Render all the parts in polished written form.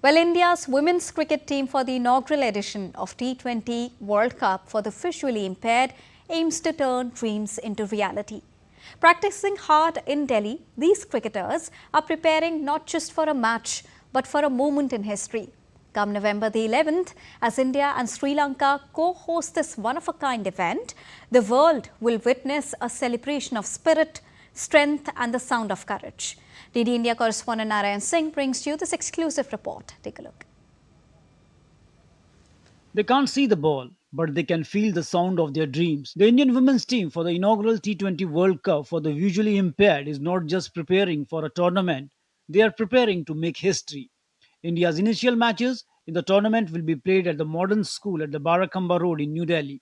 Well, India's women's cricket team for the inaugural edition of T20 World Cup for the visually impaired aims to turn dreams into reality. Practicing hard in Delhi, these cricketers are preparing not just for a match, but for a moment in history. Come November the 11th, as India and Sri Lanka co-host this one-of-a-kind event, the world will witness a celebration of spirit, strength and the sound of courage. DD India correspondent Narayan Singh brings you this exclusive report. Take a look. They can't see the ball, but they can feel the sound of their dreams. The Indian women's team for the inaugural T20 World Cup for the visually impaired is not just preparing for a tournament, they are preparing to make history. India's initial matches in the tournament will be played at the modern school at the Barakamba Road in New Delhi.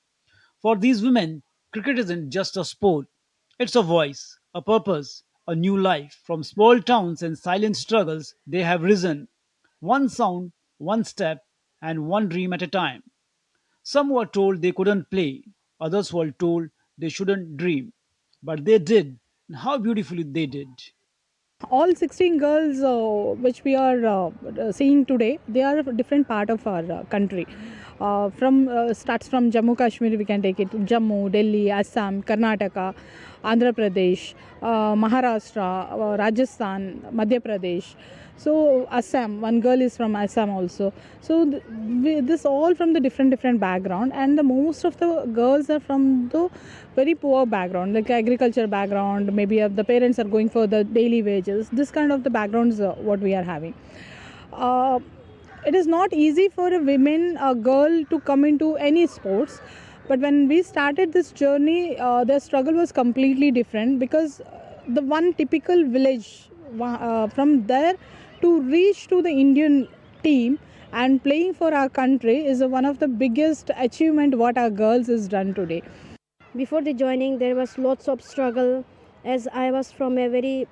For these women, cricket isn't just a sport, it's a voice, a purpose, a new life. From small towns and silent struggles, they have risen, one sound, one step, and one dream at a time. Some were told they couldn't play, others were told they shouldn't dream. But they did, and how beautifully they did. All 16 girls which we are seeing today, they are a different part of our country. From starts from Jammu Kashmir, we can take it Jammu, Delhi, Assam, Karnataka, Andhra Pradesh, Maharashtra, Rajasthan, Madhya Pradesh. So Assam, one girl is from Assam also. So this all from the different background, and the most of the girls are from the very poor background, like agriculture background. Maybe the parents are going for the daily wages. This kind of the backgrounds what we are having. Uh, it is not easy for a girl to come into any sports, but when we started this journey, the struggle was completely different, because the one typical village, from there to reach to the Indian team and playing for our country is one of the biggest achievement what our girls has done today. Before the joining, there was lots of struggle, as I was from a very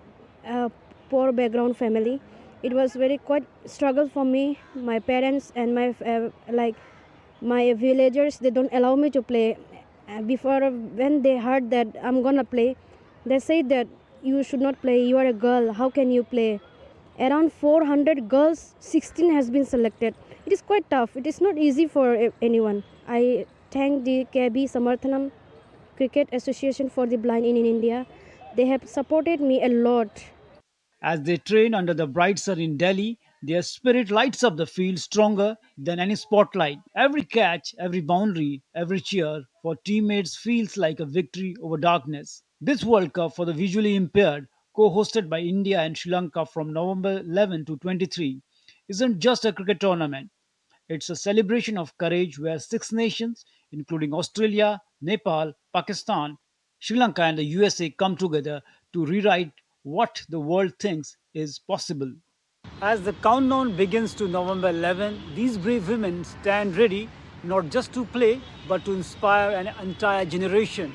uh, poor background family. It was very quite struggle for me. My parents and my villagers, they don't allow me to play. Before, when they heard that I'm gonna play, they said that you should not play. You are a girl. How can you play? Around 400 girls, 16 has been selected. It is quite tough. It is not easy for anyone. I thank the KB Samarthanam Cricket Association for the Blind in India. They have supported me a lot. As they train under the bright sun in Delhi, their spirit lights up the field stronger than any spotlight. Every catch, every boundary, every cheer for teammates feels like a victory over darkness. This World Cup for the visually impaired, co hosted by India and Sri Lanka from November 11 to 23, isn't just a cricket tournament. It's a celebration of courage where six nations, including Australia, Nepal, Pakistan, Sri Lanka, and the USA, come together to rewrite what the world thinks is possible. As the countdown begins to November 11, these brave women stand ready not just to play but to inspire an entire generation.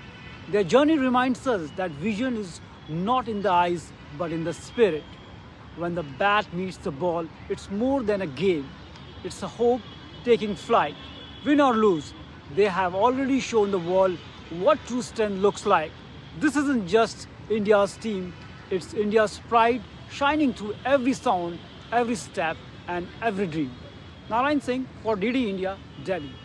Their journey reminds us that vision is not in the eyes but in the spirit. When the bat meets the ball, it's more than a game. It's a hope taking flight. Win or lose, they have already shown the world what true strength looks like. This isn't just India's team, it's India's pride shining through every sound, every step, and every dream. Narayan Singh for DD India, Delhi.